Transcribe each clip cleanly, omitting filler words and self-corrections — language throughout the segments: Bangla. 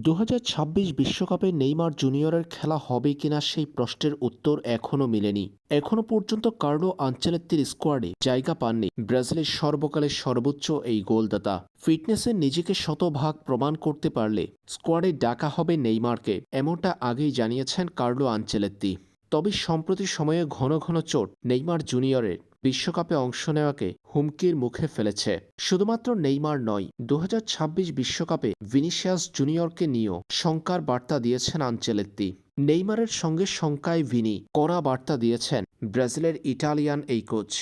2026 বিশ্বকাপে নেইমার জুনিয়রের খেলা হবে কিনা সেই প্রশ্নের উত্তর এখনও মিলেনি। এখনও পর্যন্ত কার্লো আনচেলত্তির স্কোয়াডে জায়গা পাননি ব্রাজিলের সর্বকালের সর্বোচ্চ এই গোলদাতা। ফিটনেসে নিজেকে শতভাগ প্রমাণ করতে পারলে স্কোয়াডে ডাকা হবে নেইমারকে, এমনটা আগেই জানিয়েছেন কার্লো আনচেলত্তি। তবে সম্প্রতি সময়ে ঘন ঘন চোট নেইমার জুনিয়রের বিশ্বকাপে অংশ নেওয়াকে হুমকির মুখে ফেলেছে। শুধুমাত্র নেইমার নয়, 2026 বিশ্বকাপে ভিনিসিয়াস জুনিয়রকে নিয়েও শঙ্কার বার্তা দিয়েছেন আনচেলত্তি। নেইমারের সঙ্গে শঙ্কায় ভিনি, কড়া বার্তা দিয়েছেন ব্রাজিলের ইটালিয়ান এই কোচ।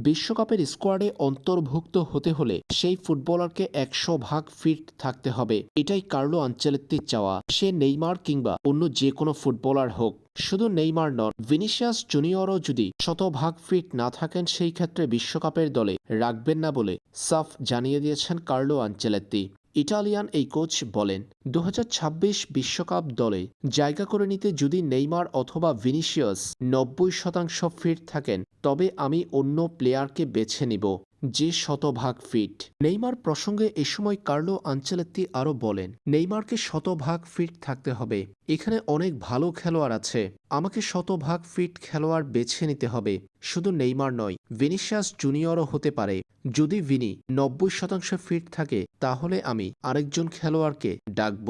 বিশ্বকাপের স্কোয়াডে অন্তর্ভুক্ত হতে হলে সেই ফুটবলারকে 100% ফিট থাকতে হবে, এটাই কার্লো আনচেলত্তির চাওয়া। সে নেইমার কিংবা অন্য যে কোনো ফুটবলার হোক। শুধু নেইমার নন, ভিনিসিয়াস জুনিয়রও যদি 100% ফিট না থাকেন সেই ক্ষেত্রে বিশ্বকাপের দলে রাখবেন না বলে সাফ জানিয়ে দিয়েছেন কার্লো আনচেলত্তি। ইটালিয়ান এই কোচ বলেন, 2026 বিশ্বকাপ দলে জায়গা করে নিতে যদি নেইমার অথবা ভিনিসিয়াস 90% ফিট থাকেন তবে আমি অন্য প্লেয়ারকে বেছে নিব যে 100% ফিট। নেইমার প্রসঙ্গে এ সময় কার্লো আনচেলত্তি আরও বলেন, নেইমারকে 100% ফিট থাকতে হবে। এখানে অনেক ভালো খেলোয়াড় আছে, আমাকে 100% ফিট খেলোয়াড় বেছে নিতে হবে। শুধু নেইমার নয়, ভিনিসিয়াস জুনিয়রও হতে পারে। যদি ভিনি 90% ফিট থাকে তাহলে আমি আরেকজন খেলোয়াড়কে ডাকব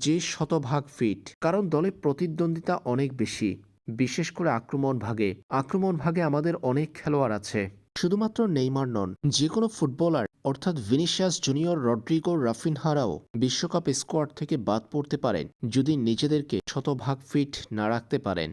যে 100% ফিট, কারণ দলে প্রতিদ্বন্দ্বিতা অনেক বেশি, বিশেষ করে আক্রমণ ভাগে আমাদের অনেক খেলোয়াড় আছে। শুধুমাত্র নেইমার নন, যে কোনো ফুটবলার অর্থাৎ ভিনিসিয়াস জুনিয়র, রড্রিগো, রাফিনহারাও বিশ্বকাপ স্কোয়াড থেকে বাদ পড়তে পারেন যদি নিজেদেরকে 100% ফিট না রাখতে পারেন।